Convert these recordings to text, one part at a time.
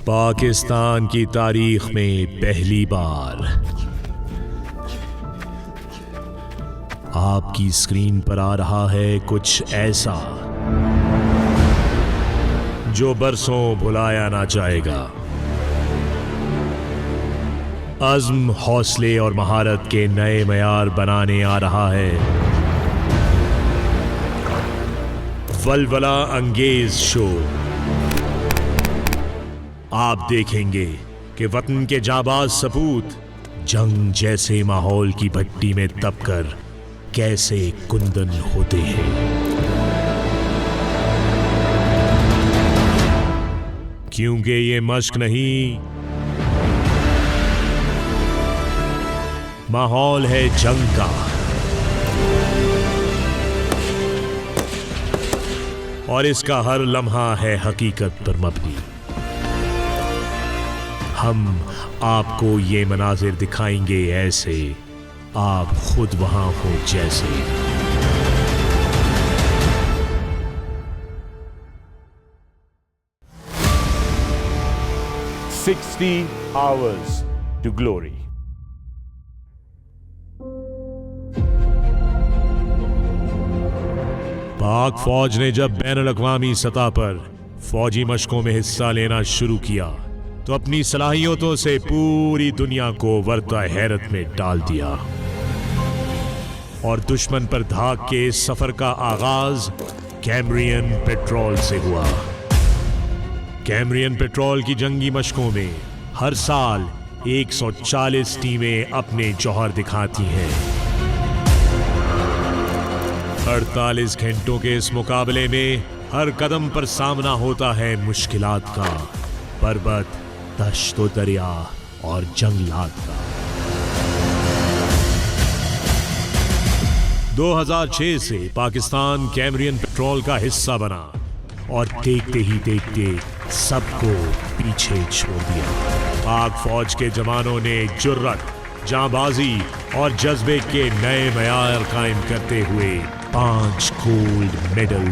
पाकिस्तान की तारीख में पहली बार आपकी स्क्रीन पर आ रहा है कुछ ऐसा जो बरसों भुलाया ना जाएगा। अज़्म, हौसले और महारत के नए मयार बनाने आ रहा है वलवला अंगेज शो। आप देखेंगे कि वतन के जाबाज सपूत जंग जैसे माहौल की भट्टी में तपकर कैसे कुंदन होते हैं। क्योंकि ये मश्क नहीं, माहौल है जंग का। और इसका हर लम्हा है हकीकत पर मबनी। हम आपको ये मनाजिर दिखाएंगे ऐसे आप खुद वहां हो जैसे। "60 Hours to Glory" पाक फौज ने जब बैनुल-अक़वामी सतह पर फौजी मशकों में हिस्सा लेना शुरू किया तो अपनी सलाहियतों से पूरी दुनिया को वर्ता हैरत में डाल दिया और दुश्मन पर धाक के इस सफर का आगाज कैम्ब्रियन पेट्रोल से हुआ। कैम्ब्रियन पेट्रोल की जंगी मशकों में हर साल 140 टीमें अपने जौहर दिखाती हैं। 48 घंटों के इस मुकाबले में हर कदम पर सामना होता है मुश्किलात का, पर्वत, दश्त व दरिया और जंगलात का। 2006 से पाकिस्तान कैम्ब्रियन पेट्रोल का हिस्सा बना और देखते ही देखते सबको पीछे छोड़ दिया। पाक फौज के जवानों ने जुर्रत, जांबाजी और जज्बे के नए मयार कायम करते हुए 5 गोल्ड मेडल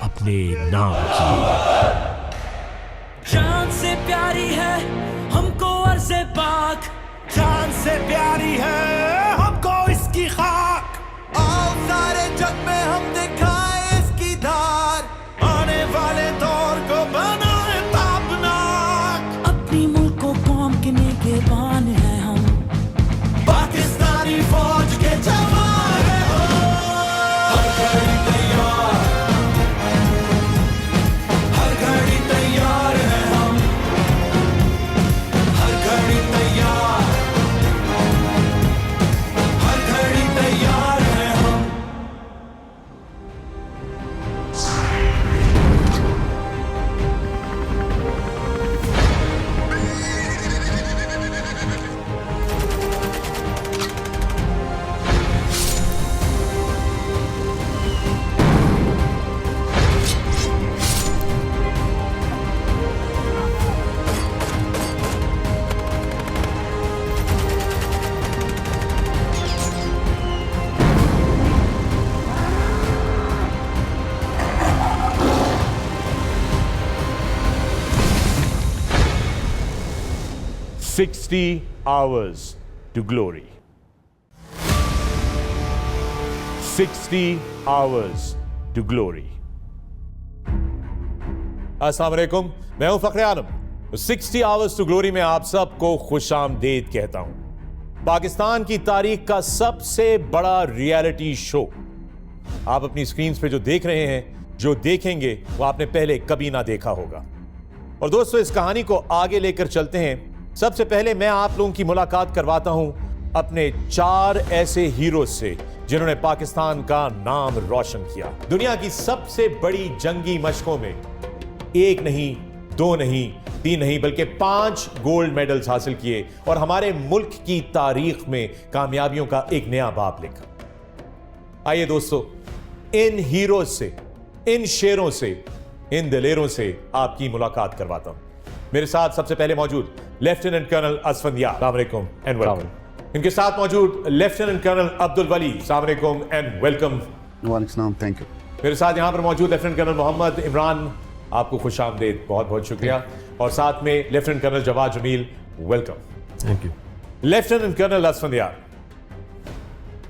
अपने नाम किए। जान से प्यारी है हमको अर्ज़े पाक, जान से प्यारी है हमको इसकी खाक। आओ सारे जग में हम दिखाए इसकी धार, आने वाले दौर को बनाए ताबनाक। अपनी मुल्क को कौम के निगहबान है हम, पाकिस्तानी फौज के जवान हैं हम। हर घड़ी तैयार, हर घड़ी तैयार हैं हम, हर घड़ी तैयार, हर घड़ी तैयार हैं हम। "60 Hours to Glory" 60 Hours to Glory। अस्सलाम वालेकुम, मैं हूं फखरे आलम। 60 Hours to Glory में आप सबको खुशामदीद कहता हूं। पाकिस्तान की तारीख का सबसे बड़ा रियलिटी शो आप अपनी स्क्रीन पे जो देख रहे हैं, जो देखेंगे वो आपने पहले कभी ना देखा होगा। और दोस्तों, इस कहानी को आगे लेकर चलते हैं। सबसे पहले मैं आप लोगों की मुलाकात करवाता हूं अपने 4 ऐसे हीरो से जिन्होंने पाकिस्तान का नाम रोशन किया। दुनिया की सबसे बड़ी जंगी मशकों में 1 नहीं, 2 नहीं, 3 नहीं, बल्कि 5 गोल्ड मेडल्स हासिल किए और हमारे मुल्क की तारीख में कामयाबियों का एक नया बाब लिखा। आइए दोस्तों, इन हीरोज से, इन शेरों से, इन दिलेरों से आपकी मुलाकात करवाता हूं। मेरे साथ सबसे पहले मौजूद लेफ्टिनेंट कर्नल असफंदियार, अस्सलाम वालेकुम एंड वेलकम। इनके साथ मौजूद लेफ्टिनेंट कर्नल अब्दुल वली, अस्सलाम वालेकुम एंड वेलकम। वालेकुम सलाम, थैंक यू। मेरे साथ यहां पर मौजूद लेफ्टिनेंट कर्नल मोहम्मद इमरान, आपको खुशामदीद, बहुत बहुत शुक्रिया। और साथ में lieutenant colonel Jawad Jamil, welcome. Thank you. Lieutenant colonel Asfandyar,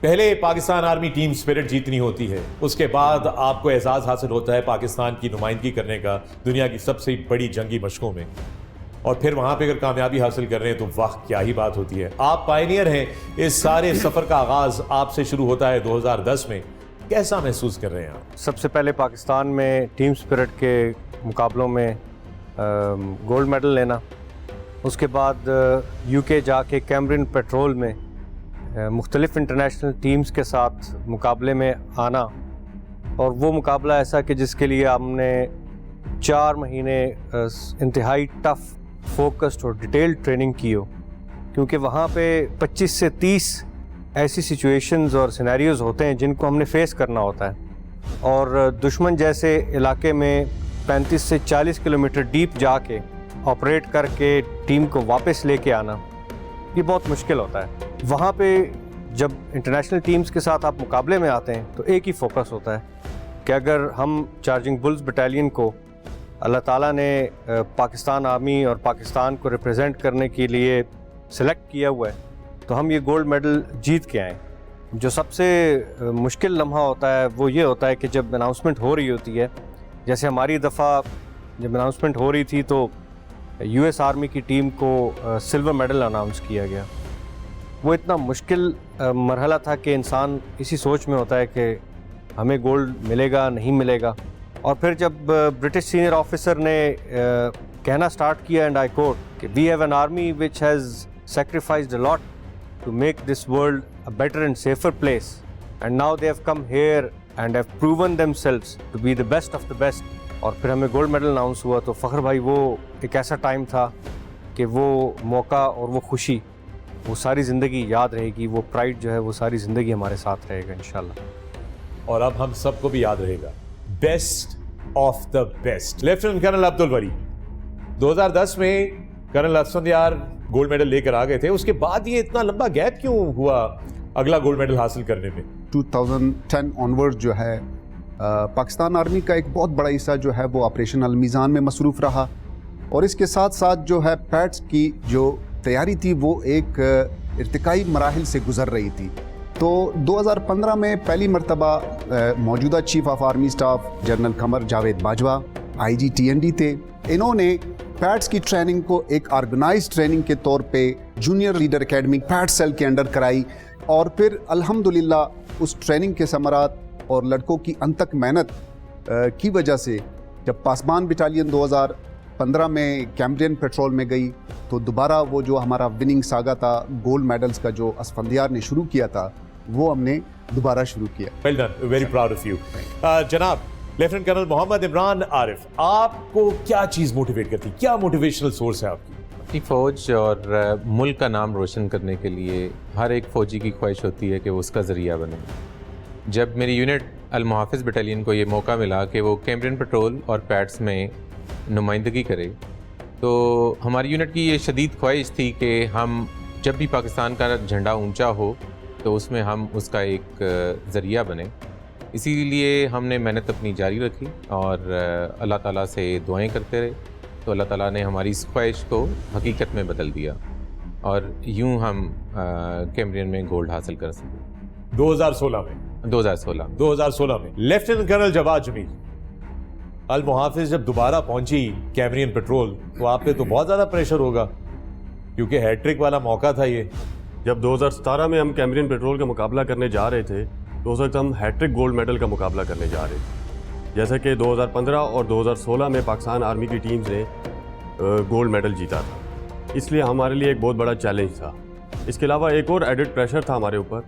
पहले पाकिस्तान आर्मी टीम स्पिरिट जीतनी होती है, उसके बाद आपको एजाज हासिल होता है पाकिस्तान की नुमाइंदगी करने का दुनिया की सबसे बड़ी जंगी मशकों में, और फिर वहां पे अगर कामयाबी हासिल कर रहे हैं तो वाह क्या ही बात होती है। आप पायनियर हैं, इस सारे सफर का आगाज आपसे शुरू होता है 2010 में। कैसा महसूस कर रहे हैं आप? सबसे पहले पाकिस्तान में टीम स्पिरिट के मुकाबलों में गोल्ड मेडल लेना, उसके बाद यूके जाके कैमरियन पेट्रोल में मुख्तलिफ इंटरनेशनल टीम्स के साथ मुकाबले में आना, और वो मुकाबला ऐसा कि जिसके लिए हमने 4 महीने इंतहाई टफ, फोकस्ड और डिटेल्ड ट्रेनिंग की हो, क्योंकि वहाँ पे 25 से 30 ऐसी सिचुएशंस और सिनेरियोज होते हैं जिनको हमने फेस करना होता है, और दुश्मन जैसे इलाके में 35 से 40 किलोमीटर डीप जाके ऑपरेट करके टीम को वापस लेके आना, ये बहुत मुश्किल होता है। वहाँ पे जब इंटरनेशनल टीम्स के साथ आप मुकाबले में आते हैं तो एक ही फोकस होता है कि अगर हम चार्जिंग बुल्स बटालियन को अल्लाह ताला ने पाकिस्तान आर्मी और पाकिस्तान को रिप्रेजेंट करने के लिए सिलेक्ट किया हुआ है, तो हम ये गोल्ड मेडल जीत के आएँ। जो सबसे मुश्किल लम्हा होता है वो ये होता है कि जब अनाउंसमेंट हो रही होती है, जैसे हमारी दफ़ा जब अनाउंसमेंट हो रही थी तो यूएस आर्मी की टीम को सिल्वर मेडल अनाउंस किया गया। वो इतना मुश्किल मरहला था कि इंसान इसी सोच में होता है कि हमें गोल्ड मिलेगा नहीं मिलेगा, और फिर जब ब्रिटिश सीनियर ऑफिसर ने कहना स्टार्ट किया, एंड आई कोट, कि we have an army which has sacrificed a lot to make this world a better and safer place, and now they have come here and have proven themselves to be the best of the best, और फिर हमें gold medal announce हुआ। तो फ़ख्र भाई, वो एक ऐसा time था कि वो मौका और वो खुशी वो सारी ज़िंदगी याद रहेगी, वो प्राइड जो है वो सारी ज़िंदगी हमारे साथ रहेगा इंशाल्लाह। और अब हम सबको भी याद रहेगा, best of the best. Lieutenant colonel Abdul Bari, 2010 में कर्नल असफंदियार गोल्ड मेडल लेकर आ गए थे, उसके बाद ये इतना लंबा गैप क्यों हुआ अगला गोल्ड मेडल हासिल करने में? 2010 ऑनवर्ड जो है पाकिस्तान आर्मी का एक बहुत बड़ा हिस्सा जो है वो ऑपरेशन अल-मीज़ान में मसरूफ़ रहा, और इसके साथ साथ जो है पैट्स की जो तैयारी थी वो एक इर्तिकाई मराहिल से गुज़र रही थी। तो 2015 में पहली मरतबा मौजूदा chief of army staff general Qamar Javed Bajwa IG TND थे, इन्होंने पैट्स की ट्रेनिंग को एक ऑर्गेनाइज ट्रेनिंग के तौर पे junior leader academy PAT cell के अंडर कराई, और फिर अल्हम्दुलिल्लाह उस ट्रेनिंग के समरात और लड़कों की अनथक मेहनत की वजह से जब पासबान बटालियन 2015 में कैमरियन पेट्रोल में गई तो दोबारा वो जो हमारा विनिंग सागा था गोल्ड मेडल्स का जो असफंदियार ने शुरू किया था वो हमने दोबारा शुरू किया। Well done, very proud of you. जनाब लेफ्टिनेंट कर्नल मोहम्मद इमरान आरिफ, आपको क्या चीज़ मोटिवेट करती, क्या मोटिवेशनल सोर्स है आपकी? अपनी फ़ौज और मुल्क का नाम रोशन करने के लिए हर एक फ़ौजी की ख्वाहिश होती है कि वो उसका ज़रिया बने। जब मेरी यूनिट अल मुहाफ़िज़ बटालियन को ये मौका मिला कि वो कैमरियन पेट्रोल और पैट्स में नुमाइंदगी करे, तो हमारी यूनिट की ये शदीद ख्वाहिश थी कि हम जब भी पाकिस्तान का झंडा ऊंचा हो तो उसमें हम उसका एक ज़रिया बने। इसीलिए हमने मेहनत अपनी जारी रखी और अल्लाह ताला से दुआएं करते रहे, तो अल्लाह ताला ने हमारी इस ख्वाहिश को हकीकत में बदल दिया और यूं हम कैमरियन में गोल्ड हासिल कर सके। 2016 में लेफ्टिनेंट कर्नल जवाद जमील, अल मुहाफिज जब दोबारा पहुंची कैमरियन पेट्रोल तो आप पे तो बहुत ज़्यादा प्रेशर होगा क्योंकि हैट्रिक वाला मौका था ये। जब 2017 में हम कैमरियन पेट्रोल का मुकाबला करने जा रहे थे तो उस वक्त हम हैट्रिक गोल्ड मेडल का मुकाबला करने जा रहे थे। जैसे कि 2015 और 2016 में पाकिस्तान आर्मी की टीम्स ने गोल्ड मेडल जीता था, इसलिए हमारे लिए एक बहुत बड़ा चैलेंज था। इसके अलावा एक और एडिड प्रेशर था हमारे ऊपर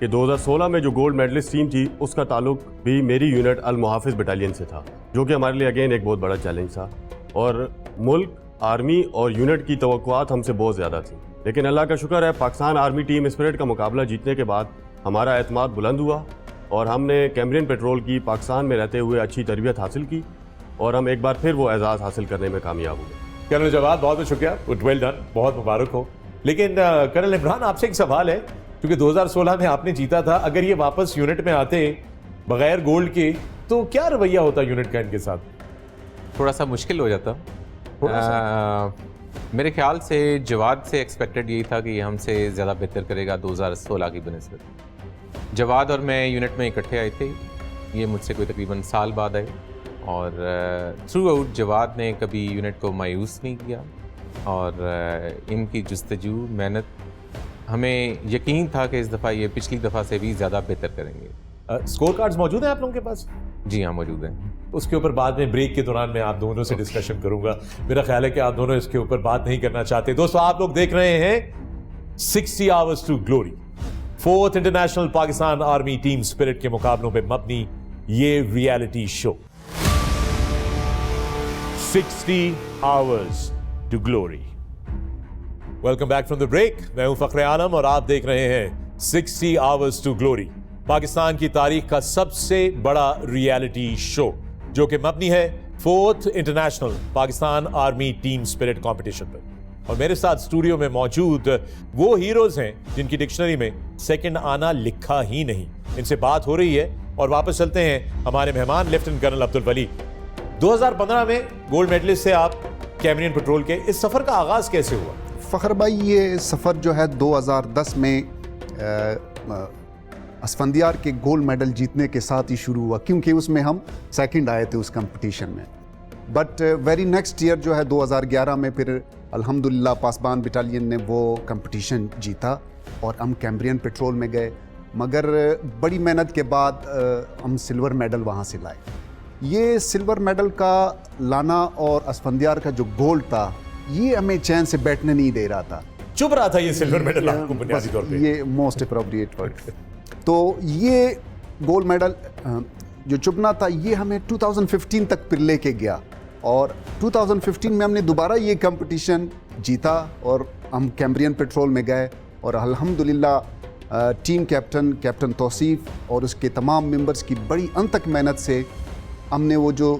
कि 2016 में जो गोल्ड मेडलिस्ट टीम थी उसका ताल्लुक भी मेरी यूनिट अल मुहाफिज बटालियन से था, जो कि हमारे लिए अगेन एक बहुत बड़ा चैलेंज था। और मुल्क, आर्मी और यूनिट की तवक्कुआत हमसे बहुत ज़्यादा थी, लेकिन अल्लाह का शुक्र है पाकिस्तान आर्मी टीम स्पिरिट का मुकाबला जीतने के बाद हमारा एतमाद बुलंद हुआ और हमने कैमरियन पेट्रोल की पाकिस्तान में रहते हुए अच्छी तरबियत हासिल की और हम एक बार फिर वो एजाज़ हासिल करने में कामयाब हुए। कर्नल जवाद, बहुत बहुत शुक्रिया, वेल डन, बहुत मुबारक हो। लेकिन कर्नल इमरान, आपसे एक सवाल है, क्योंकि 2016 में आपने जीता था, अगर ये वापस यूनिट में आते बगैर गोल्ड के तो क्या रवैया होता यूनिट का इनके साथ? थोड़ा सा मुश्किल हो जाता, थोड़ा सा मेरे ख्याल से जवाद से एक्सपेक्टेड यही था कि ये हमसे ज़्यादा बेहतर करेगा 2016 की बनस्बत। जवाद और मैं यूनिट में इकट्ठे आए थे, ये मुझसे कोई तकरीबन साल बाद आए, और थ्रू आउट जवाद ने कभी यूनिट को मायूस नहीं किया, और इनकी जस्तजू मेहनत, हमें यकीन था कि इस दफ़ा ये पिछली दफ़ा से भी ज़्यादा बेहतर करेंगे। स्कोर कार्ड्स मौजूद हैं आप लोगों के पास? जी हाँ, मौजूद हैं। उसके ऊपर बाद में ब्रेक के दौरान मैं आप दोनों से डिस्कशन करूंगा। मेरा ख्याल है कि आप दोनों इसके ऊपर बात नहीं करना चाहते। दोस्तों, आप लोग देख रहे हैं 60 Hours to Glory, 4th international Pakistan army team spirit के मुकाबलों पे मबनी ये reality show 60 Hours to Glory। Welcome back from the break. मैं हूं फखरे आलम और आप देख रहे हैं 60 Hours to Glory, पाकिस्तान की तारीख का सबसे बड़ा रियलिटी शो जो कि मबनी है 4th international Pakistan army team spirit competition पर। और मेरे साथ स्टूडियो में मौजूद वो हीरोज हैं जिनकी डिक्शनरी में सेकंड आना लिखा ही नहीं। इनसे बात हो रही है और वापस चलते हैं हमारे मेहमान लेफ्टिनेंट कर्नल अब्दुल वली। 2015 में गोल्ड मेडलिस्ट से आप कैमरियन पेट्रोल के। इस सफर का आगाज कैसे हुआ? फ़खर भाई, ये सफ़र जो है 2010 में असफंदियार के गोल्ड मेडल जीतने के साथ ही शुरू हुआ, क्योंकि उसमें हम सेकंड आए थे उस कंपटीशन में। बट वेरी नेक्स्ट ईयर जो है 2011 में फिर अल्हम्दुलिल्लाह पासबान बटालियन ने वो कंपटीशन जीता और हम कैम्ब्रियन पेट्रोल में गए। मगर बड़ी मेहनत के बाद हम सिल्वर मेडल वहाँ से लाए। ये सिल्वर मेडल का लाना और असफंदियार का जो गोल्ड था, ये हमें चैन से बैठने नहीं दे रहा था। चुप रहा था ये सिल्वर मेडल आपको बुनियादी तौर पे? ये मोस्ट अप्रोप्रिएट वर्ड। तो ये गोल्ड मेडल जो चुपना था, ये हमें 2015 तक फिर लेके गया, और 2015 में हमने दोबारा ये कंपटीशन जीता और हम कैम्ब्रियन पेट्रोल में गए। और अल्हम्दुलिल्लाह टीम कैप्टन तौसीफ और उसके तमाम मेंबर्स की बड़ी अनथक मेहनत से हमने वो जो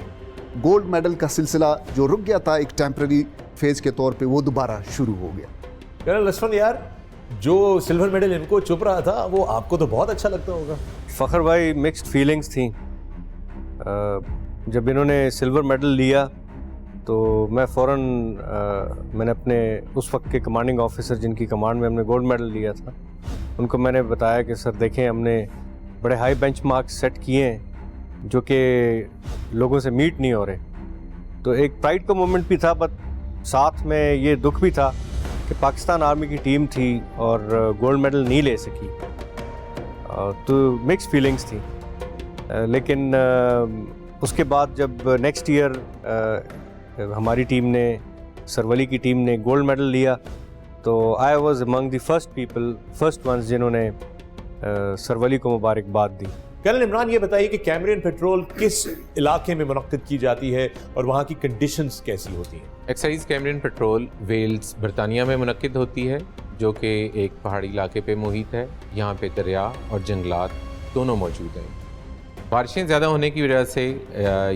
गोल्ड मेडल का सिलसिला जो रुक गया था एक टेम्पररी फेज के तौर पे, वो दोबारा शुरू हो गया। कर्नल लक्ष्मण यार, जो सिल्वर मेडल इनको चुप रहा था वो आपको तो बहुत अच्छा लगता होगा। फ़खर भाई, मिक्स्ड फीलिंग्स थी। जब इन्होंने सिल्वर मेडल लिया तो मैं फ़ौरन मैंने अपने उस वक्त के कमांडिंग ऑफिसर जिनकी कमांड में हमने गोल्ड मेडल लिया था, उनको मैंने बताया कि सर देखें, हमने बड़े हाई बेंचमार्क सेट किए हैं जो कि लोगों से मीट नहीं हो रहे। तो एक प्राइड का मोमेंट भी था, बट साथ में ये दुख भी था कि पाकिस्तान आर्मी की टीम थी और गोल्ड मेडल नहीं ले सकी। तो मिक्स फीलिंग्स थी। लेकिन उसके बाद जब नेक्स्ट ईयर हमारी टीम ने, सरवली की टीम ने गोल्ड मेडल लिया, तो I was among the first ones जिन्होंने सरवली को मुबारकबाद दी। कर्नल इमरान, ये बताइए कि कैमरियन पेट्रोल किस इलाके में मुनक्किद की जाती है और वहाँ की कंडीशंस कैसी होती हैं? एक्साइज कैमरियन पेट्रोल वेल्स, बरतानिया में मुनक्किद होती है, जो कि एक पहाड़ी इलाके पे मुहित है। यहाँ पे दरिया और जंगलात दोनों मौजूद हैं। बारिशें ज़्यादा होने की वजह से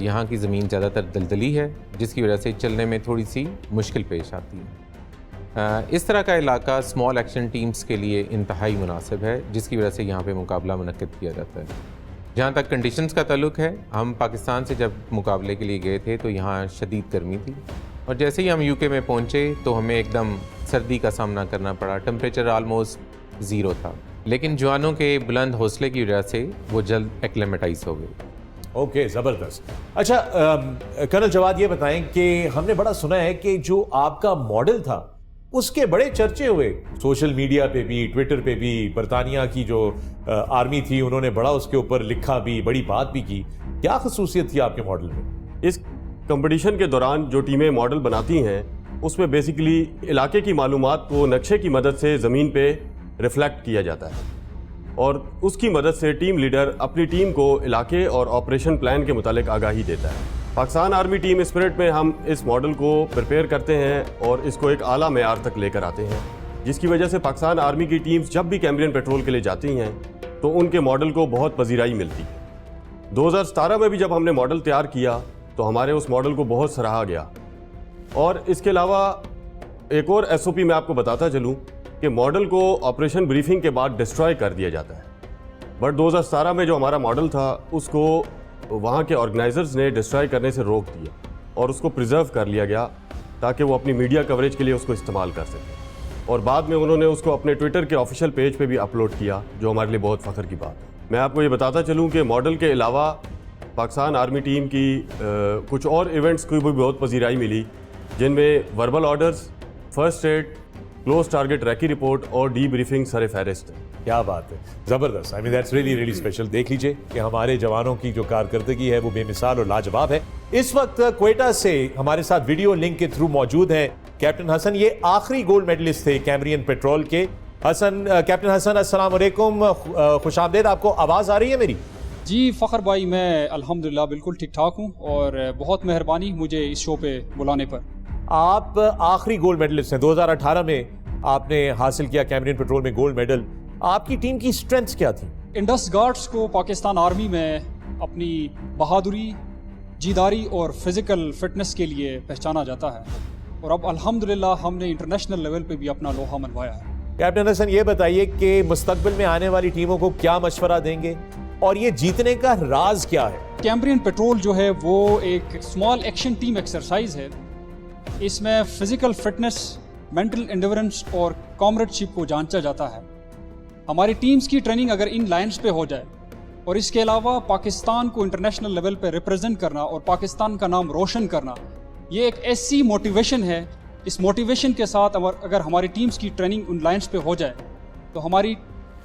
यहाँ की ज़मीन ज़्यादातर दलदली है, जिसकी वजह से चलने में थोड़ी सी मुश्किल पेश आती है। इस तरह का इलाका स्मॉल एक्शन टीम्स के लिए इंतहाई मुनासिब है, जिसकी वजह से यहाँ पे मुकाबला मुनक्किद किया जाता है। जहाँ तक कंडीशंस का ताल्लुक है, हम पाकिस्तान से जब मुकाबले के लिए गए थे तो यहाँ शदीद गर्मी थी, और जैसे ही हम यूके में पहुँचे तो हमें एकदम सर्दी का सामना करना पड़ा। टेम्परेचर आलमोस्ट 0 था, लेकिन जवानों के बुलंद हौसले की वजह से वो जल्द एक्लेमेटाइज हो गए। ओके, ज़बरदस्त। अच्छा कर्नल जवाद, ये बताएं कि हमने बड़ा सुना है कि जो आपका मॉडल था उसके बड़े चर्चे हुए सोशल मीडिया पे भी, ट्विटर पे भी। बरतानिया की जो आर्मी थी उन्होंने बड़ा उसके ऊपर लिखा भी, बड़ी बात भी की। क्या खसूसियत थी आपके मॉडल में? इस कंपटीशन के दौरान जो टीमें मॉडल बनाती हैं, उसमें बेसिकली इलाके की मालूमात को नक्शे की मदद से ज़मीन पे रिफ्लेक्ट किया जाता है, और उसकी मदद से टीम लीडर अपनी टीम को इलाके और ऑपरेशन प्लान के मुतालिक आगाही देता है। पाकिस्तान आर्मी टीम स्पिरिट में हम इस मॉडल को प्रिपेयर करते हैं और इसको एक आला मेयार तक लेकर आते हैं, जिसकी वजह से पाकिस्तान आर्मी की टीम्स जब भी कैम्ब्रियन पेट्रोल के लिए जाती हैं तो उनके मॉडल को बहुत पजीराई मिलती है। 2017 में भी जब हमने मॉडल तैयार किया तो हमारे उस मॉडल को बहुत सराहा गया। और इसके अलावा एक और SOP मैं आपको बताता चलूँ कि मॉडल को ऑपरेशन ब्रीफिंग के बाद डिस्ट्रॉय कर दिया जाता है, बट 2017 में जो हमारा मॉडल था उसको वहाँ के ऑर्गेनाइजर्स ने डिस्ट्रॉय करने से रोक दिया और उसको प्रिजर्व कर लिया गया, ताकि वो अपनी मीडिया कवरेज के लिए उसको इस्तेमाल कर सकें। और बाद में उन्होंने उसको अपने ट्विटर के ऑफिशियल पेज पे भी अपलोड किया, जो हमारे लिए बहुत फ़ख्र की बात है। मैं आपको ये बताता चलूँ कि मॉडल के अलावा पाकिस्तान आर्मी टीम की कुछ और इवेंट्स की भी बहुत पजीराई मिली, जिनमें verbal orders, first aid, close target recce report और डी ब्रीफिंग सर फहरिस्त है। क्या बात है, जबरदस्त। I mean that's really really special. देख लीजिए कि हमारे जवानों की जो कारकर्दगी है वो बेमिसाल और लाजवाब है। इस वक्त क्वेटा से हमारे साथ वीडियो लिंक के थ्रू मौजूद है कैप्टन हसन। ये आखिरी गोल्ड मेडलिस्ट थे कैमरियन पेट्रोल के। हसन, कैप्टन हसन, अस्सलाम वालेकुम, खुशामदीद। आपको आवाज़ आ रही है मेरी? जी फ़ख्र भाई, मैं अल्हम्दुलिल्लाह बिल्कुल ठीक ठाक हूँ और बहुत मेहरबानी मुझे इस शो पे बुलाने पर। आप आखिरी गोल्ड मेडलिस्ट हैं। 2018 में आपने हासिल किया कैमरियन पेट्रोल में गोल्ड मेडल। आपकी टीम की स्ट्रेंथ्स क्या थी? इंडस गार्ड्स को पाकिस्तान आर्मी में अपनी बहादुरी, जीदारी और फिज़िकल फिटनेस के लिए पहचाना जाता है और अब अल्हम्दुलिल्लाह हमने इंटरनेशनल लेवल पे भी अपना लोहा मनवाया है। कैप्टन हसन, ये बताइए कि मुस्तकबिल में आने वाली टीमों को क्या मशवरा देंगे और ये जीतने का राज क्या है? कैमरियन पेट्रोल जो है वो एक स्मॉल एक्शन टीम एक्सरसाइज है। इसमें फिज़िकल फिटनेस, मेंटल एंड्योरेंस और कॉमरेडशिप को जांचा जाता है। हमारी टीम्स की ट्रेनिंग अगर इन लाइन्स पे हो जाए और इसके अलावा पाकिस्तान को इंटरनेशनल लेवल पे रिप्रेजेंट करना और पाकिस्तान का नाम रोशन करना, ये एक ऐसी मोटिवेशन है। इस मोटिवेशन के साथ अगर हमारी टीम्स की ट्रेनिंग उन लाइन्स पे हो जाए तो हमारी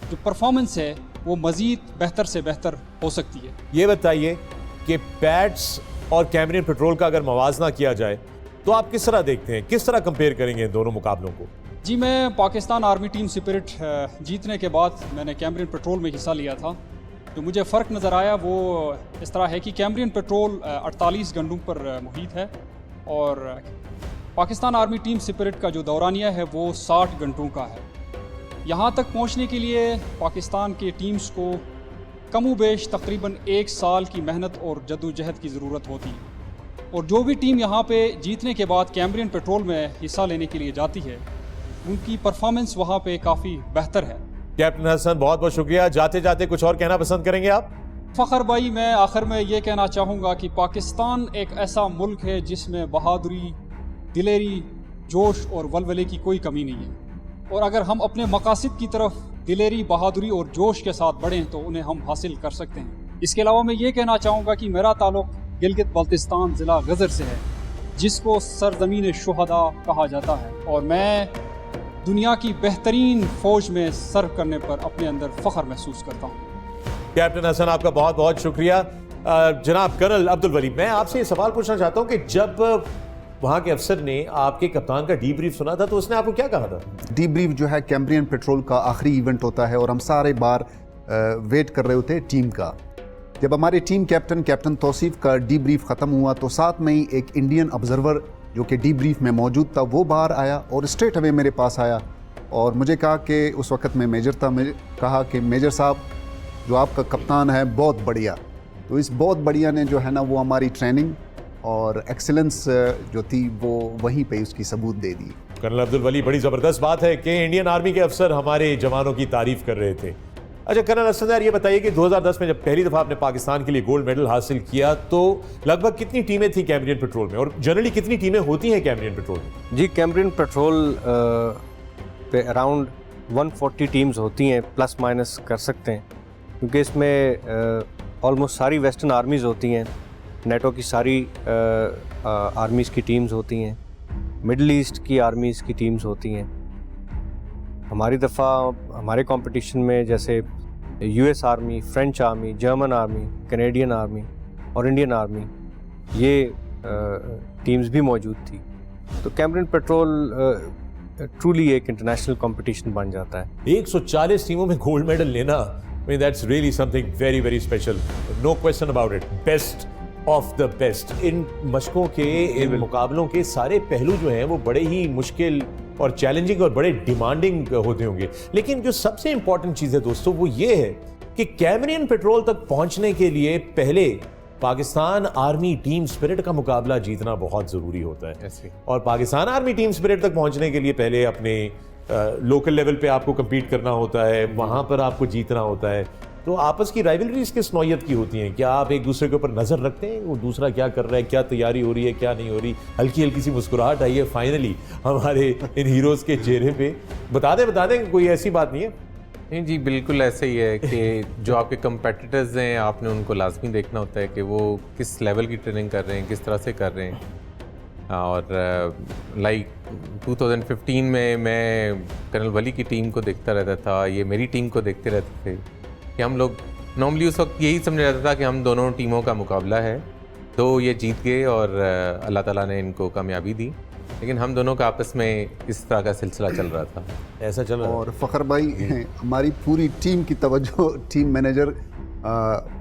जो परफॉर्मेंस है वो मज़ीद बेहतर से बेहतर हो सकती है। ये बताइए कि पैट्स और कैमरियन पेट्रोल का अगर मवाजना किया जाए तो आप किस तरह देखते हैं, किस तरह कंपेयर करेंगे दोनों मुकाबलों को? जी, मैं पाकिस्तान आर्मी टीम स्पिरिट जीतने के बाद मैंने कैमरियन पेट्रोल में हिस्सा लिया था। जो मुझे फ़र्क नज़र आया वो इस तरह है कि कैमरियन पेट्रोल 48 घंटों पर मुहित है और पाकिस्तान आर्मी टीम स्पिरिट का जो दौरानिया है वो 60 घंटों का है। यहाँ तक पहुँचने के लिए पाकिस्तान के टीम्स को कमोबेश तकरीबन 1 साल की मेहनत और जद्दोजहद की ज़रूरत होती है और जो भी टीम यहाँ पे जीतने के बाद कैमरियन पेट्रोल में हिस्सा लेने के लिए जाती है उनकी परफॉर्मेंस वहाँ पे काफ़ी बेहतर है। कैप्टन हसन, बहुत बहुत शुक्रिया। जाते जाते कुछ और कहना पसंद करेंगे आप? फ़ख्र भाई, मैं आखिर में ये कहना चाहूँगा कि पाकिस्तान एक ऐसा मुल्क है जिसमें बहादुरी, दिलेरी, जोश और वलवले की कोई कमी नहीं है और अगर हम अपने मकासद की तरफ दिलेरी, बहादुरी और जोश के साथ बढ़ें तो उन्हें हम हासिल कर सकते हैं। इसके अलावा मैं ये कहना चाहूँगा कि मेरा ताल्लुक़ गिलगित बल्तिस्तान ज़िला गज़र से है, जिसको सरज़मीन शुहदा कहा जाता है और मैं दुनिया की बेहतरीन फ़ौज में सर्व करने पर अपने अंदर फ़ख्र महसूस करता हूँ। कैप्टन हसन, आपका बहुत बहुत शुक्रिया। जनाब कर्नल अब्दुल वली, मैं आपसे ये सवाल पूछना चाहता हूँ कि जब वहाँ के अफसर ने आपके कप्तान का डीब्रीफ सुना था तो उसने आपको क्या कहा था? डीब्रीफ जो है कैमरियन पेट्रोल का आखिरी इवेंट होता है और हम सारे बार वेट कर रहे होते टीम का। जब हमारे टीम कैप्टन तौसीफ का डीब्रीफ ख़त्म हुआ तो साथ में ही एक इंडियन ऑब्जर्वर जो कि डीब्रीफ में मौजूद था वो बाहर आया और स्ट्रेट अवे मेरे पास आया और मुझे कहा कि उस वक्त मैं मेजर था, मुझे कहा कि मेजर साहब जो आपका कप्तान है बहुत बढ़िया। तो इस बहुत बढ़िया ने जो है ना वो हमारी ट्रेनिंग और एक्सेलेंस जो थी वो वहीं पे उसकी सबूत दे दी। कर्नल अब्दुल वली, बड़ी ज़बरदस्त बात है कि इंडियन आर्मी के अफसर हमारे जवानों की तारीफ कर रहे थे। अच्छा कर्नल हसन यार, ये बताइए कि 2010 में जब पहली दफ़ा आपने पाकिस्तान के लिए गोल्ड मेडल हासिल किया तो लगभग कितनी टीमें थी कैमरियन पेट्रोल में और जनरली कितनी टीमें होती हैं कैमरियन पेट्रोल में? जी, कैमरियन पेट्रोल पे अराउंड 140 टीम्स होती हैं, प्लस माइनस कर सकते हैं, क्योंकि इसमें ऑलमोस्ट सारी वेस्टर्न आर्मीज़ होती हैं, नेटो की सारी आर्मीज़ की टीम्स होती हैं, मिडल ईस्ट की आर्मीज़ की टीम्स होती हैं। हमारी दफ़ा हमारे कंपटीशन में जैसे US army, French army, German army, Canadian army और इंडियन आर्मी, ये टीम्स भी मौजूद थी। तो कैमरियन पेट्रोल ट्रूली एक इंटरनेशनल कंपटीशन बन जाता है। 140 टीमों में गोल्ड मेडल लेना, I mean that's really something very very special, no question about it, best of the best। इन मशकों के, इन मुकाबलों के सारे पहलू जो हैं वो बड़े ही मुश्किल और चैलेंजिंग और बड़े डिमांडिंग होते होंगे, लेकिन जो सबसे इंपॉर्टेंट चीज़ है दोस्तों वो ये है कि कैमरियन पेट्रोल तक पहुंचने के लिए पहले पाकिस्तान आर्मी टीम स्पिरिट का मुकाबला जीतना बहुत ज़रूरी होता है और पाकिस्तान आर्मी टीम स्पिरिट तक पहुंचने के लिए पहले अपने लोकल लेवल पे आपको कम्पीट करना होता है, वहाँ पर आपको जीतना होता है। तो आपस की राइवलरीज किस नौयत की होती हैं? क्या आप एक दूसरे के ऊपर नजर रखते हैं, वो दूसरा क्या कर रहा है, क्या तैयारी हो रही है, क्या नहीं हो रही? हल्की हल्की सी मुस्कुराहट आई है फाइनली हमारे इन हीरोज के चेहरे पे। बता दें, कोई ऐसी बात नहीं है? नहीं जी, बिल्कुल ऐसे ही है कि जो आपके कंपेटिटर्स हैं आपने उनको लाजमी देखना होता है कि वो किस लेवल की ट्रेनिंग कर रहे हैं, किस तरह से कर रहे हैं। और लाइक 2015 में मैं कर्नल वली की टीम को देखता रहता था, ये मेरी टीम को देखते रहते थे कि हम लोग नॉर्मली उस वक्त यही समझ रहता था कि हम दोनों टीमों का मुकाबला है, तो ये जीत गए और अल्लाह ताला ने इनको कामयाबी दी, लेकिन हम दोनों का आपस में इस तरह का सिलसिला चल रहा था। ऐसा चल रहा और फ़खर भाई, हमारी पूरी टीम की तवज्जो टीम मैनेजर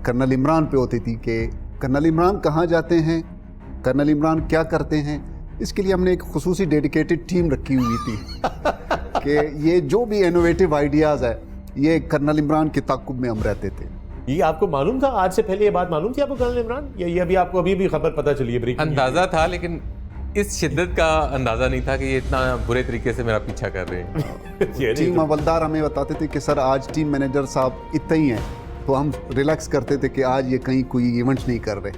कर्नल इमरान पे होती थी कि कर्नल इमरान कहाँ जाते हैं, कर्नल इमरान क्या करते हैं। इसके लिए हमने एक खुसूसी डेडिकेटेड टीम रखी हुई थी कि ये जो भी इनोवेटिव आइडियाज़ है ये कर्नल इमरान के ताक़ुब में हम रहते थे। ये आपको मालूम था? आज से पहले ये बात मालूम थी आपको कर्नल इमरान, या ये अभी आपको अभी भी खबर पता चली है? अंदाज़ा था, लेकिन इस शिद्दत का अंदाज़ा नहीं था कि ये इतना बुरे तरीके से मेरा पीछा कर रहे हैं। टीम हवलदार हमें बताते थे कि सर आज टीम मैनेजर साहब इतना ही हैं, तो हम रिलैक्स करते थे कि आज ये कहीं कोई इवेंट्स नहीं कर रहे।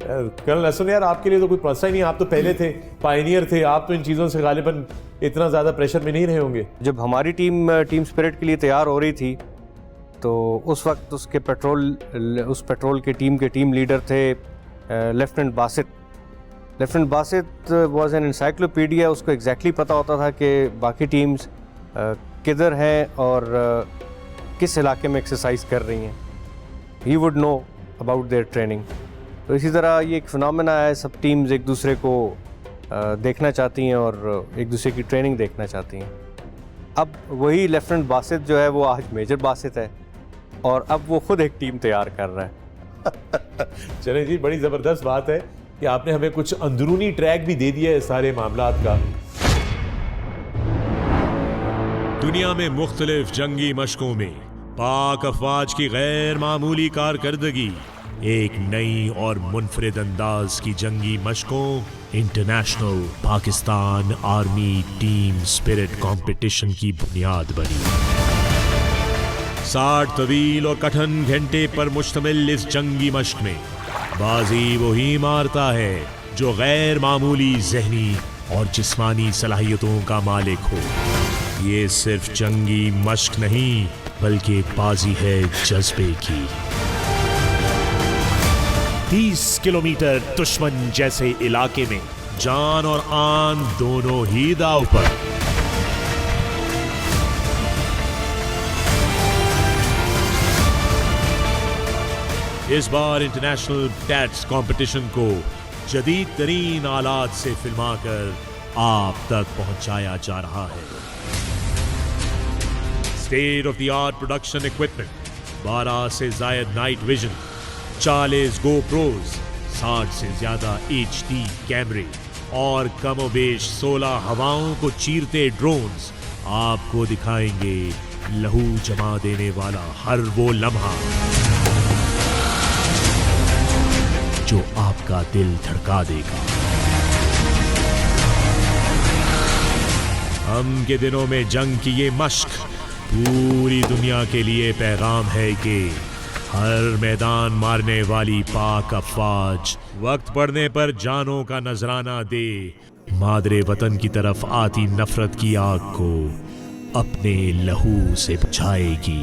कर्नल हसन यार, आपके लिए तो कोई मसला ही नहीं, आप तो पहले थे, पायनियर थे, आप तो इन चीज़ों से गालिबन इतना ज़्यादा प्रेशर में नहीं रहे होंगे। जब हमारी टीम स्पिरिट के लिए तैयार हो रही थी तो उस वक्त उस पेट्रोल के टीम लीडर थे lieutenant Basit was an encyclopedia. उसको एग्जैक्टली पता होता था कि बाकी टीम्स किधर हैं और किस इलाके में एक्सरसाइज कर रही हैं। He would know about their training. तो इसी तरह ये एक फिनोमेना है, सब टीम्स एक दूसरे को देखना चाहती हैं और एक दूसरे की ट्रेनिंग देखना चाहती हैं। अब वही लेफ्टिनेंट बासित जो है वो आज मेजर बासित है और अब वो खुद एक टीम तैयार कर रहा है। चले जी, बड़ी ज़बरदस्त बात है कि आपने हमें कुछ अंदरूनी ट्रैक भी दे दिया है सारे मामलात का। दुनिया में मुख्तलिफ जंगी मशकों में पाक अफवाज की गैर मामूली कारकर्दगी एक नई और मुनफरिद अंदाज की जंगी मशकों international Pakistan army team spirit competition की बुनियाद बनी। 60 तवील और कठिन घंटे पर मुश्तमिल इस जंगी मश्क में बाजी वही मारता है जो गैर मामूली ज़हनी और जिस्मानी सलाहियतों का मालिक हो। ये सिर्फ जंगी मश्क नहीं बल्कि एक बाजी है जज्बे की। 30 किलोमीटर दुश्मन जैसे इलाके में जान और आन दोनों ही दांव पर। इस बार इंटरनेशनल टैट्स कंपटीशन को जदीद तरीन आलात से फिल्माकर आप तक पहुंचाया जा रहा है। State of the art production equipment, 12 से जायद नाइट विजन, 40 GoPros, 60 से ज्यादा HD कैमरे और कमोबेश 16 हवाओं को चीरते ड्रोन्स आपको दिखाएंगे लहू जमा देने वाला हर वो लम्हा जो आपका दिल धड़का देगा। हम के दिनों में जंग की ये मश्क पूरी दुनिया के लिए पैगाम है कि हर मैदान मारने वाली पाक अफवाज वक्त पड़ने पर जानों का नजराना दे मादरे वतन की तरफ आती नफरत की आग को अपने लहू से बुझाएगी।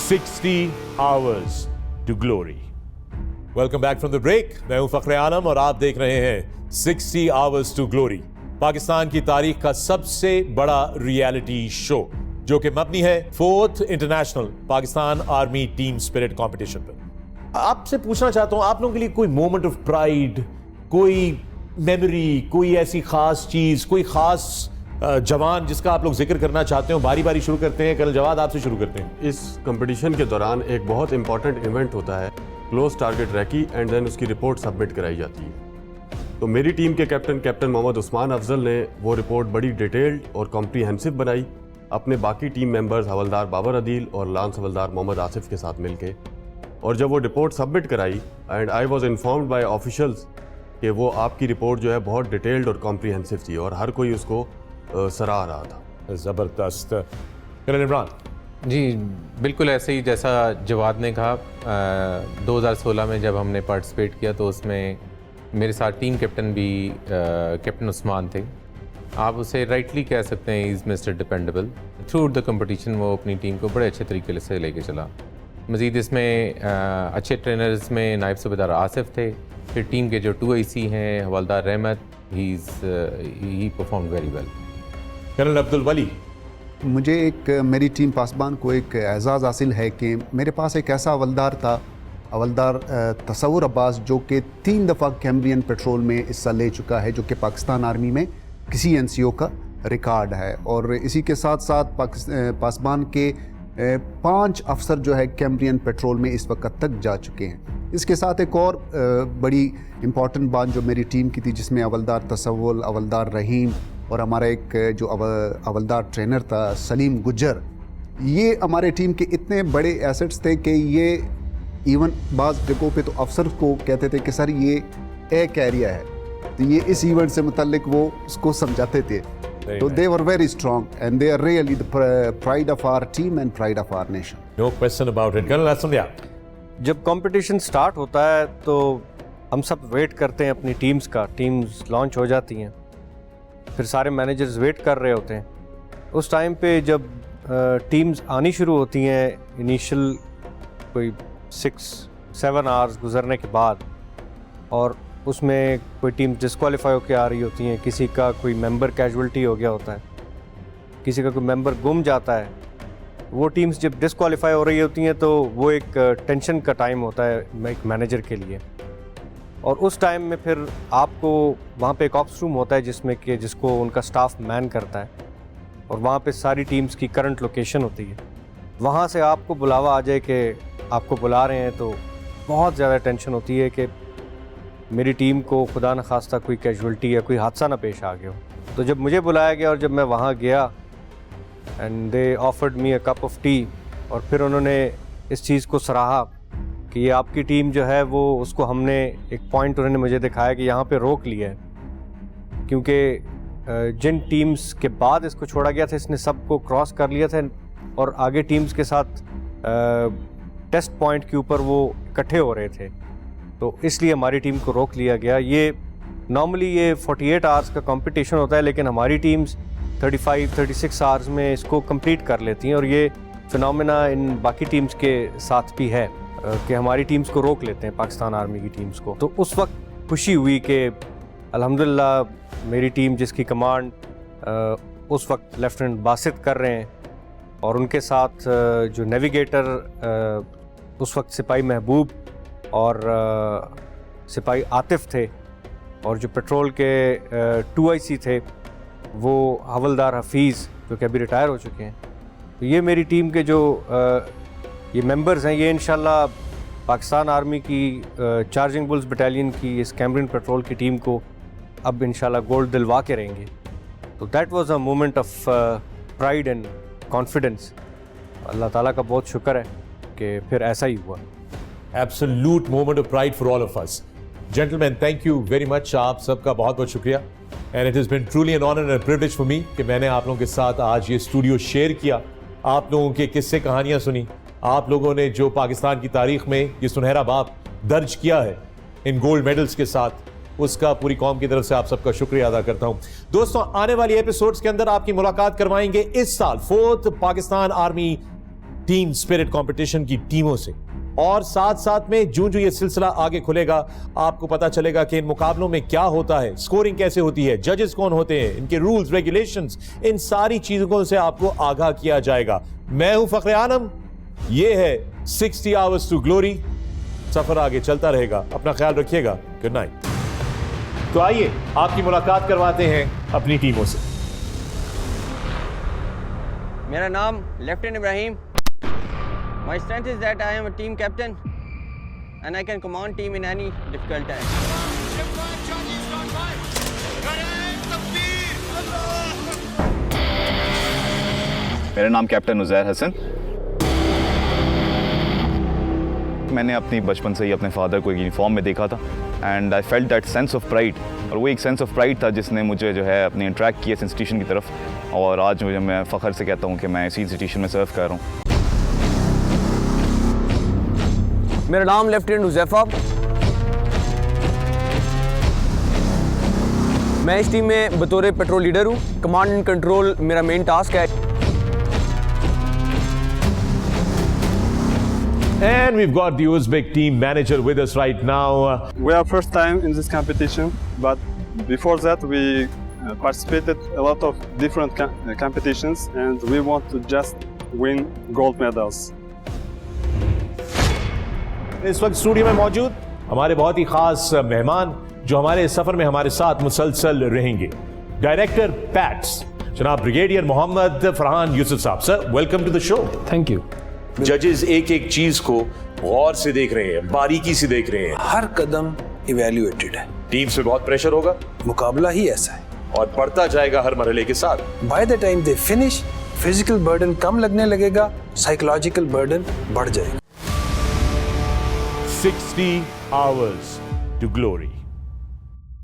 "60 hours to glory" welcome back from the break. मैं हूं फखरे आलम और आप देख रहे हैं 60 आवर्स टू ग्लोरी, पाकिस्तान की तारीख का सबसे बड़ा रियलिटी शो जो कि मबनी है 4th international Pakistan army team spirit competition पर। आपसे पूछना चाहता हूं, आप लोगों के लिए कोई मोमेंट ऑफ प्राइड, कोई मेमोरी, कोई ऐसी खास चीज, कोई खास जवान जिसका आप लोग जिक्र करना चाहते हो? बारी बारी शुरू करते हैं। कर्नल जवाद, आपसे शुरू करते हैं। इस कंपटीशन के दौरान एक बहुत इंपॉर्टेंट इवेंट होता है, close target recce, and then उसकी रिपोर्ट सबमिट कराई जाती है। तो मेरी टीम के कैप्टन मोहम्मद उस्मान अफजल ने वो रिपोर्ट बड़ी डिटेल्ड और कॉम्प्रीहेंसिव बनाई अपने बाकी टीम मेंबर्स हवलदार बाबर अदील और लांस हवलदार मोहम्मद आसिफ के साथ मिलके। और जब वो रिपोर्ट सबमिट कराई and I was informed by officials कि वो आपकी रिपोर्ट जो है बहुत डिटेल्ड और कॉम्प्रीहेंसिव थी और हर कोई उसको सराह रहा था। ज़बरदस्त। कर्नल इमरान जी, बिल्कुल ऐसे ही जैसा जवाद ने कहा। 2016 में जब हमने पार्टिसिपेट किया तो उसमें मेरे साथ टीम कैप्टन भी कैप्टन उस्मान थे। आप उसे राइटली कह सकते हैं is mister dependable. Through the competition वो अपनी टीम को बड़े अच्छे तरीके से लेके चला। मज़ीद इसमें अच्छे ट्रेनर्स में नायब सूबेदार आसिफ थे, फिर टीम के जो 2IC हैं हवलदार Rahmat, he perform very well. Colonel Abdul Wali, मुझे मेरी टीम पासबान को एक एजाज़ हासिल है कि मेरे पास एक ऐसा हवलदार था, हवलदार तसव्वुर अब्बास, जो कि 3 दफ़ा कैम्ब्रियन पेट्रोल में हिस्सा ले चुका है, जो कि पाकिस्तान आर्मी में किसी NCO का रिकॉर्ड है। और इसी के साथ साथ पासबान के 5 अफसर जो है कैम्ब्रियन पेट्रोल में इस वक्त तक जा चुके हैं। इसके साथ एक और बड़ी इम्पॉर्टेंट बात जो मेरी टीम की थी, जिसमें हवलदार तसव्वुर, हवलदार रहीम और हमारा एक जो हवलदार ट्रेनर था सलीम गुज्जर, ये हमारे टीम के इतने बड़े एसेट्स थे कि ये इवन बाज़ जगहों पे तो अफसर को कहते थे कि सर ये एक एरिया है, तो ये इस इवेंट से मुतल्लिक वो उसको समझाते थे। तो they were very strong and they are really the pride of our team and pride of our nation. No question about it. Colonel Asmiya, जब कंपटीशन स्टार्ट होता है तो हम सब वेट करते हैं अपनी टीम्स का। टीम्स लॉन्च हो जाती हैं, फिर सारे मैनेजर्स वेट कर रहे होते हैं। उस टाइम पे जब टीम्स आनी शुरू होती हैं, इनिशियल कोई 6-7 आवर्स गुजरने के बाद, और उसमें कोई टीम डिस्क्वालीफाई होकर आ रही होती हैं, किसी का कोई मेंबर कैजुअल्टी हो गया होता है, किसी का कोई मेंबर गुम जाता है, वो टीम्स जब डिस्क्वालीफाई हो रही होती हैं तो वो एक टेंशन का टाइम होता है एक मैनेजर के लिए। और उस टाइम में फिर आपको वहाँ पे एक ऑप्स रूम होता है जिसको उनका स्टाफ मैन करता है, और वहाँ पे सारी टीम्स की करंट लोकेशन होती है। वहाँ से आपको बुलावा आ जाए कि आपको बुला रहे हैं, तो बहुत ज़्यादा टेंशन होती है कि मेरी टीम को खुदा न खास्ता कोई कैजुअल्टी या कोई हादसा ना पेश आ गया हो। तो जब मुझे बुलाया गया और जब मैं वहाँ गया and they offered me a cup of T, और फिर उन्होंने इस चीज़ को सराहा कि ये आपकी टीम जो है वो, उसको हमने एक पॉइंट उन्होंने मुझे दिखाया कि यहाँ पे रोक लिया है, क्योंकि जिन टीम्स के बाद इसको छोड़ा गया था इसने सबको क्रॉस कर लिया था और आगे टीम्स के साथ टेस्ट पॉइंट के ऊपर वो इकट्ठे हो रहे थे, तो इसलिए हमारी टीम को रोक लिया गया। ये नॉर्मली ये 48 आवर्स का कंपटीशन होता है, लेकिन हमारी टीम्स 35-36 आवर्स में इसको कंप्लीट कर लेती हैं, और ये फिनोमेना इन बाकी टीम्स के साथ भी है कि हमारी टीम्स को रोक लेते हैं पाकिस्तान आर्मी की टीम्स को। तो उस वक्त खुशी हुई कि अल्हम्दुलिल्लाह मेरी टीम जिसकी कमांड उस वक्त लेफ्टिनेंट बासित कर रहे हैं, और उनके साथ जो नेविगेटर उस वक्त सिपाही महबूब और सिपाही आतिफ थे, और जो पेट्रोल के 2IC थे वो हवलदार हफीज़ जो कि अभी रिटायर हो चुके हैं। तो ये मेरी टीम के जो ये मेंबर्स हैं, ये इंशाल्लाह पाकिस्तान आर्मी की चार्जिंग बुल्स बटालियन की इस कैम्ब्रियन पेट्रोल की टीम को अब इंशाल्लाह गोल्ड दिलवा के रहेंगे। तो that was a moment of pride and confidence. अल्लाह ताला का बहुत शुक्र है कि फिर ऐसा ही हुआ। Absolute moment of pride for all of us. Gentleman, thank you very much. आप सबका बहुत बहुत शुक्रिया, and it has been truly an honour and privilege for me कि मैंने आप लोगों के साथ आज ये स्टूडियो शेयर किया, आप लोगों के किस्से कहानियाँ सुनी, आप लोगों ने जो पाकिस्तान की तारीख में ये सुनहरा बाब दर्ज किया है इन गोल्ड मेडल्स के साथ, उसका पूरी कौम की तरफ से आप सबका शुक्रिया अदा करता हूं। दोस्तों, आने वाली एपिसोड्स के अंदर आपकी मुलाकात करवाएंगे इस साल 4th Pakistan army team spirit competition की टीमों से। और साथ साथ में जो ये सिलसिला आगे खुलेगा आपको पता चलेगा कि इन मुकाबलों में क्या होता है, स्कोरिंग कैसे होती है, जजेस कौन होते हैं, इनके रूल्स रेगुलेशंस, इन सारी चीजों से आपको आगाह किया जाएगा। मैं हूं फखरे आलम, ये है 60 आवर्स टू ग्लोरी। सफर आगे चलता रहेगा, अपना ख्याल रखिएगा। Good night. तो आइए आपकी मुलाकात करवाते हैं अपनी टीमों से। मेरा नाम lieutenant Ibrahim. My strength is that I am a team captain and I can command team in any difficult time. मेरा नाम कैप्टन उज़ैर हसन। मैंने अपनी बचपन से ही अपने फादर को यूनिफॉर्म में देखा था and I felt that sense of pride, और वो एक सेंस ऑफ प्राइड था जिसने मुझे जो है अपनी इंट्रैक्ट किया इस इंस्टीट्यूशन की तरफ, और आज मुझे मैं फ़ख्र से कहता हूँ कि मैं इसी इंस्टीट्यूशन में सर्व कर रहा हूँ। मेरा नाम लेफ्टिनेंट हुज़ैफा। मैं इस टीम में बतौर पेट्रोल लीडर हूँ। कमांड एंड कंट्रोल मेरा मेन टास्क है। And we've got the Uzbek team manager with us right now. We are first time in this competition, but before that we participated a lot of different competitions and we want to just win gold medals. इस वक्त studio में मौजूद हमारे बहुत ही खास मेहमान जो हमारे सफर में हमारे साथ मुसलसल रहेंगे, डायरेक्टर पैट्स जनाब ब्रिगेडियर मोहम्मद फरहान यूसुफ साहब। Sir, welcome to the show. Thank you. जजेस एक एक चीज को गौर से देख रहे हैं, बारीकी से देख रहे हैं, हर कदम इवैल्यूएटेड है। टीम से बहुत प्रेशर होगा, मुकाबला ही ऐसा है और बढ़ता जाएगा हर मरहले के साथ। By the time they finish physical burden कम लगने लगेगा, साइकोलॉजिकल बर्डन बढ़ जाएगा। 60 hours to glory.